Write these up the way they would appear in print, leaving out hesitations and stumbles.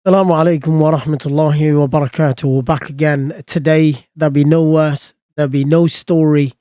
Assalamu alaikum wa rahmatullahi wa barakatuh. Back again. Today, there'll be no verse, there'll be no story,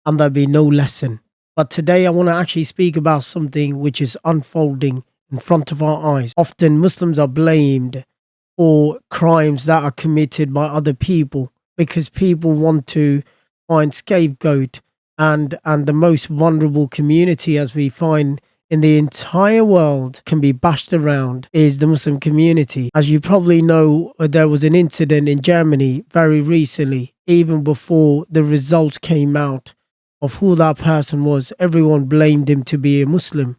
and there'll be no lesson. But today, I want to actually speak about something which is unfolding in front of our eyes. Often, Muslims are blamed for crimes that are committed by other people because people want to find scapegoat and the most vulnerable community, as we find in the entire world, can be bashed around is the Muslim community. As you probably know, there was an incident in Germany very recently, even before the results came out of who that person was. Everyone blamed him to be a Muslim.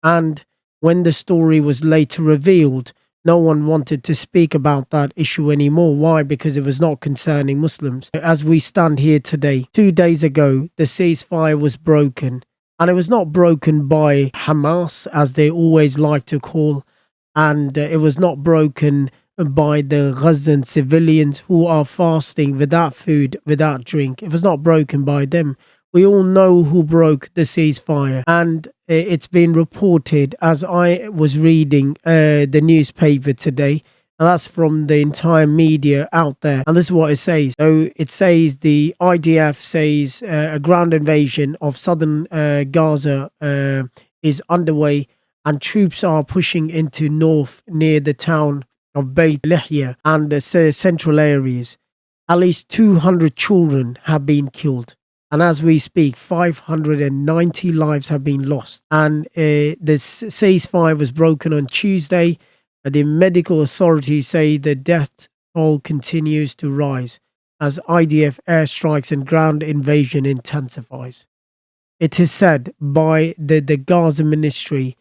And when the story was later revealed, no one wanted to speak about that issue anymore. Why? Because it was not concerning Muslims. As we stand here today, 2 days ago, the ceasefire was broken. And it was not broken by Hamas, as they always like to call, and it was not broken by the Gazan civilians who are fasting without food, without drink. It was not broken by them. We all know who broke the ceasefire, and it's been reported as I was reading the newspaper today. And that's from the entire media out there. And this is what it says. So it says the IDF says a ground invasion of southern Gaza is underway, and troops are pushing into north near the town of Beit Lahia and the central areas. At least 200 children have been killed. And as we speak, 590 lives have been lost. And this ceasefire was broken on Tuesday. The medical authorities say the death toll continues to rise as IDF airstrikes and ground invasion intensifies. It is said by the Gaza ministry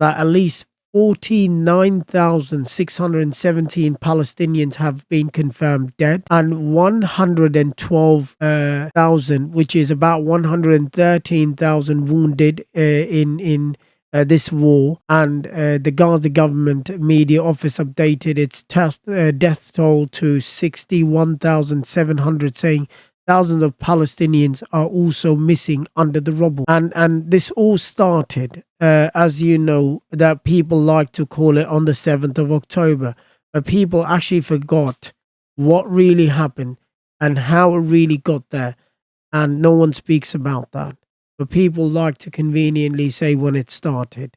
that at least 49,617 Palestinians have been confirmed dead and 112,000, which is about 113,000 wounded in this war. And the Gaza government media office updated its death toll to 61,700, saying thousands of Palestinians are also missing under the rubble. And this all started, as you know, that people like to call it on the 7th of October. But people actually forgot what really happened and how it really got there. And no one speaks about that. But people like to conveniently say when it started.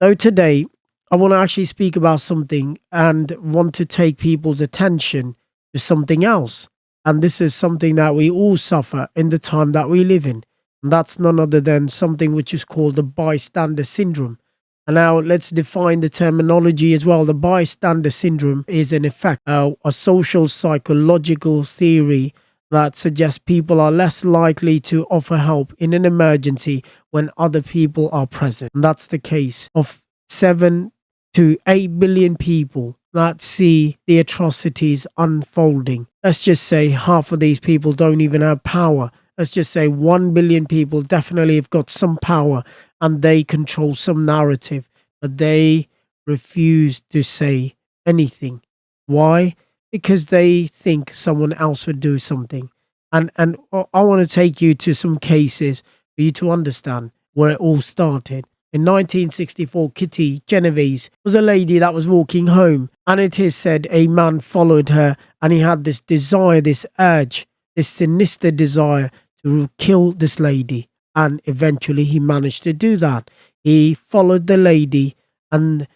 So today, I want to actually speak about something and want to take people's attention to something else. And this is something that we all suffer in the time that we live in. And that's none other than something which is called the bystander syndrome. And now let's define the terminology as well. The bystander syndrome is in effect a social psychological theory that suggests people are less likely to offer help in an emergency when other people are present. And that's the case of 7 to 8 billion people that see the atrocities unfolding. Let's just say half of these people don't even have power. Let's just say 1 billion people definitely have got some power and they control some narrative, but they refuse to say anything. Why? Because they think someone else would do something. And I want to take you to some cases for you to understand where it all started. In 1964, Kitty Genovese was a lady that was walking home, and it is said a man followed her and he had this desire, this urge, this sinister desire to kill this lady. And eventually he managed to do that. He followed the lady and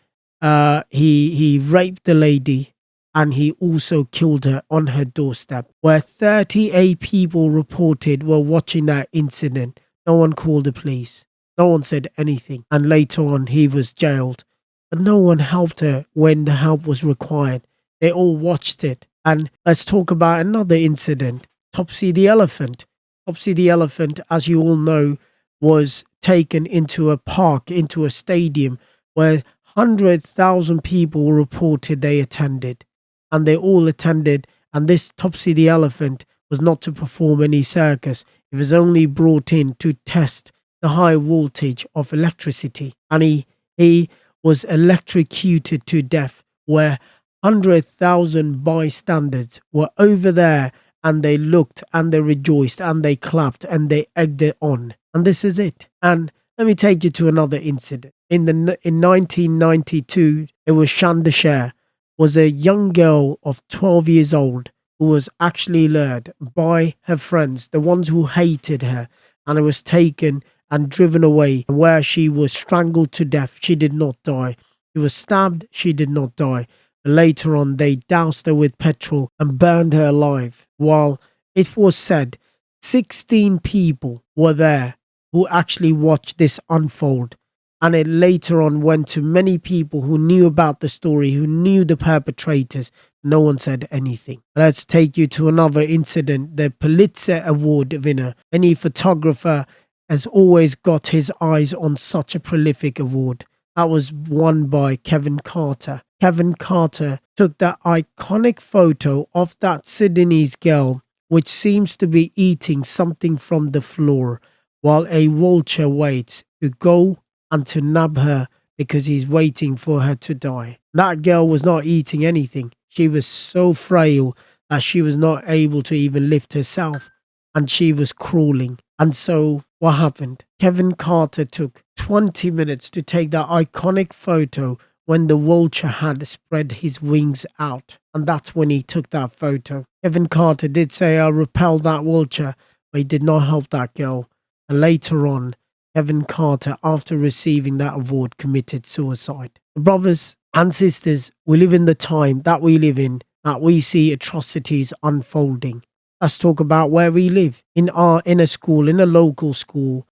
he raped the lady, and he also killed her on her doorstep, where 38 people reported were watching that incident. No one called the police. No one said anything. And later on, he was jailed. But no one helped her when the help was required. They all watched it. And let's talk about another incident. Topsy the elephant. Topsy the elephant, as you all know, was taken into a park, into a stadium, where 100,000 people reported they attended. And they all attended. And this Topsy the elephant was not to perform any circus. It was only brought in to test the high voltage of electricity. And he was electrocuted to death, where 100,000 bystanders were over there, and they looked and they rejoiced and they clapped and they egged it on. And this is it. And let me take you to another incident. In 1992, it was Chandigarh, was a young girl of 12 years old who was actually lured by her friends, the ones who hated her, and it was taken and driven away, where she was strangled to death. She did not die. She was stabbed. She did not die. Later on, they doused her with petrol and burned her alive. While it was said 16 people were there who actually watched this unfold. And it later on went to many people who knew about the story, who knew the perpetrators. No one said anything. Let's take you to another incident. The Pulitzer Award winner, any photographer, has always got his eyes on such a prolific award. That was won by Kevin Carter. Kevin Carter took that iconic photo of that Sudanese girl, which seems to be eating something from the floor, while a vulture waits to go and to nab her because he's waiting for her to die. That girl was not eating anything. She was so frail that she was not able to even lift herself, and she was crawling. And so what happened? Kevin Carter took 20 minutes to take that iconic photo when the vulture had spread his wings out. And that's when he took that photo. Kevin Carter did say, "I repelled that vulture," but he did not help that girl. And later on, Kevin Carter, after receiving that award, committed suicide. Brothers and sisters, we live in the time that we live in, that we see atrocities unfolding. Let's talk about where we live. In a school, in a local school,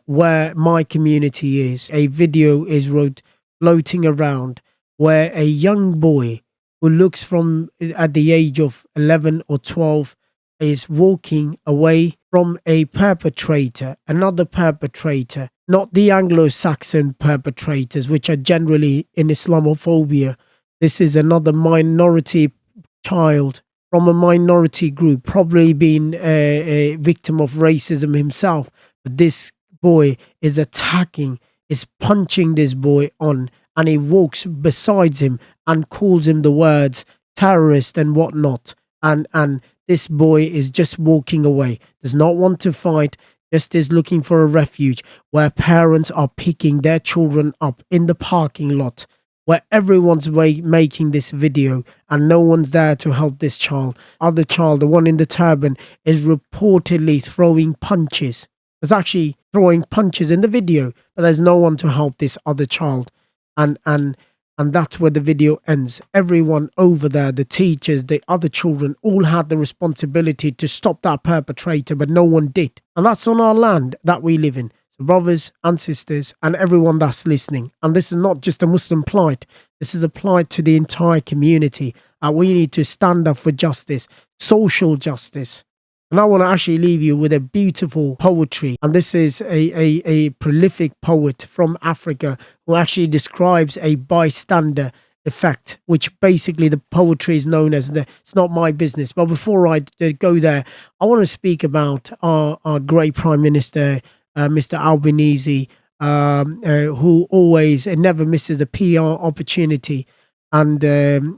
where my community is, a video is floating around where a young boy who looks from at the age of 11 or 12 is walking away from a perpetrator, another perpetrator, not the Anglo-Saxon perpetrators, which are generally in Islamophobia. This is another minority child from a minority group, probably been a victim of racism himself. But this boy is attacking, is punching this boy on, and he walks besides him and calls him the words terrorist and whatnot. And this boy is just walking away, does not want to fight, just is looking for a refuge where parents are picking their children up in the parking lot, where everyone's making this video and no one's there to help this child. Other child, the one in the turban, is reportedly throwing punches. Is actually throwing punches in the video, but there's no one to help this other child. And that's where the video ends. Everyone over there, the teachers, the other children, all had the responsibility to stop that perpetrator, but no one did. And that's on our land that we live in. So brothers and sisters and everyone that's listening, and this is not just a Muslim plight, this is applied to the entire community. We need to stand up for justice, social justice. And I want to actually leave you with a beautiful poetry. And this is a prolific poet from Africa who actually describes a bystander effect, which basically the poetry is known as it's not my business. But before I go there, I want to speak about our great Prime Minister, Mr. Albanese, who always never misses a PR opportunity. And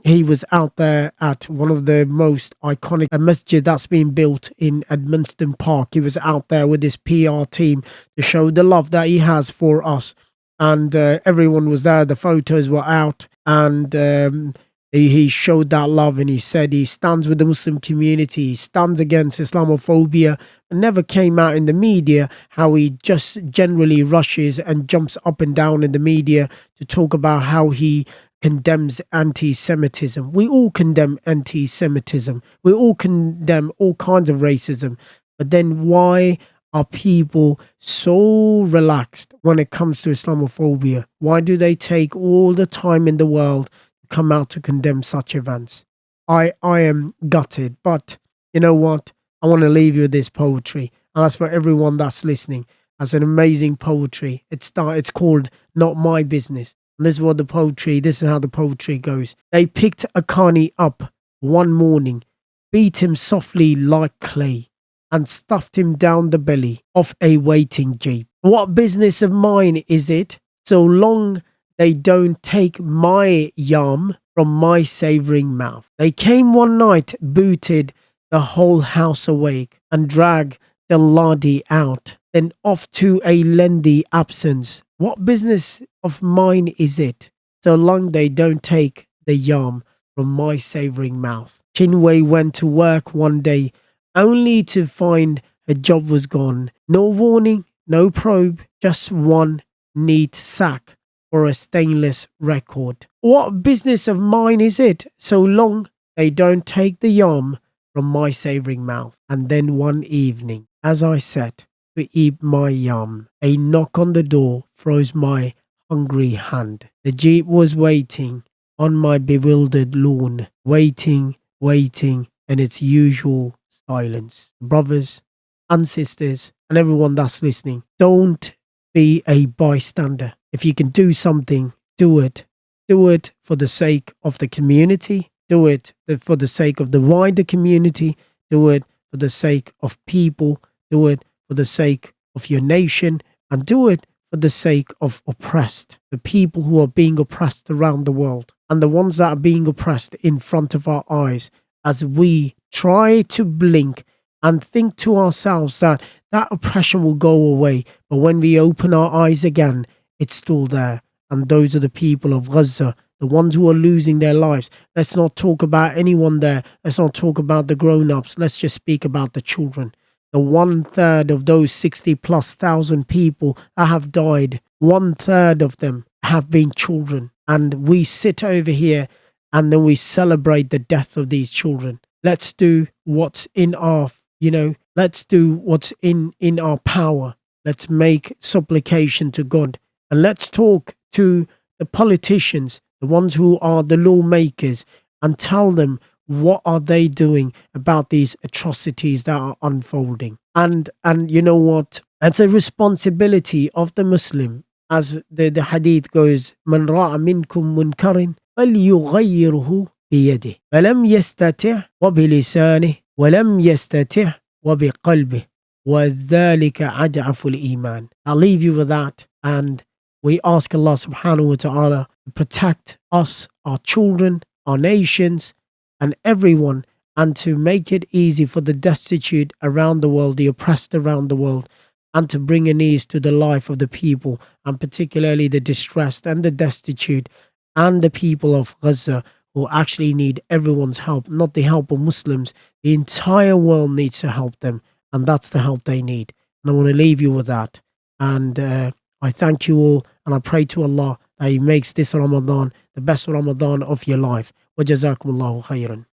he was out there at one of the most iconic masjid that's been built in Edmundston Park. He was out there with his PR team to show the love that he has for us. And everyone was there. The photos were out. And he showed that love, and he said he stands with the Muslim community. He stands against Islamophobia, and never came out in the media how he just generally rushes and jumps up and down in the media to talk about how he condemns anti-Semitism. We all condemn anti-Semitism. We all condemn all kinds of racism. But then why are people so relaxed when it comes to Islamophobia? Why do they take all the time in the world to come out to condemn such events? I am gutted. But you know what? I want to leave you with this poetry. And that's for everyone that's listening. That's an amazing poetry. It's called Not My Business. And this is how the poetry goes. They picked Akani up one morning, beat him softly like clay, and stuffed him down the belly of a waiting jeep. What business of mine is it, so long they don't take my yum from my savouring mouth? They came one night, booted the whole house awake, and dragged the laddie out, then off to a lengthy absence. What business of mine is it, so long they don't take the yam from my savoring mouth. Chinwei went to work one day only to find her job was gone. No warning, no probe, just one neat sack for a stainless record. What business of mine is it, so long they don't take the yum from my savoring mouth? And then one evening, as I sat to eat my yum, a knock on the door froze my hungry hand. The jeep was waiting on my bewildered lawn, waiting, and its usual silence. Brothers and sisters, and everyone that's listening, don't be a bystander. If you can do something, do it. Do it for the sake of the community. Do it for the sake of the wider community. Do it for the sake of people. Do it for the sake of your nation. And do it for the sake of oppressed, the people who are being oppressed around the world, and the ones that are being oppressed in front of our eyes, as we try to blink and think to ourselves that that oppression will go away. But when we open our eyes again, it's still there. And those are the people of Gaza, the ones who are losing their lives. Let's not talk about anyone there. Let's not talk about the grown-ups. Let's just speak about the children. The 1/3 of those 60,000+ people that have died, 1/3 of them have been children. And we sit over here and then we celebrate the death of these children. Let's do what's in our, let's do what's in our power. Let's make supplication to God. And let's talk to the politicians, the ones who are the lawmakers, and tell them what are they doing about these atrocities that are unfolding. And you know what? It's a responsibility of the Muslim. As the hadith goes, من رأى منكم منكر فليغيره بيده فلم يستطع وبلسانه ولم يستطع وبقلبه وذلك أضعف الإيمان. I'll leave you with that, and we ask Allah subhanahu wa ta'ala to protect us, our children, our nations, and everyone, and to make it easy for the destitute around the world, the oppressed around the world, and to bring an ease to the life of the people, and particularly the distressed and the destitute and the people of Gaza, who actually need everyone's help, not the help of Muslims. The entire world needs to help them, and that's the help they need. And I want to leave you with that. And I thank you all, and I pray to Allah that He makes this Ramadan the best Ramadan of your life. Wa jazakumullahu khairan.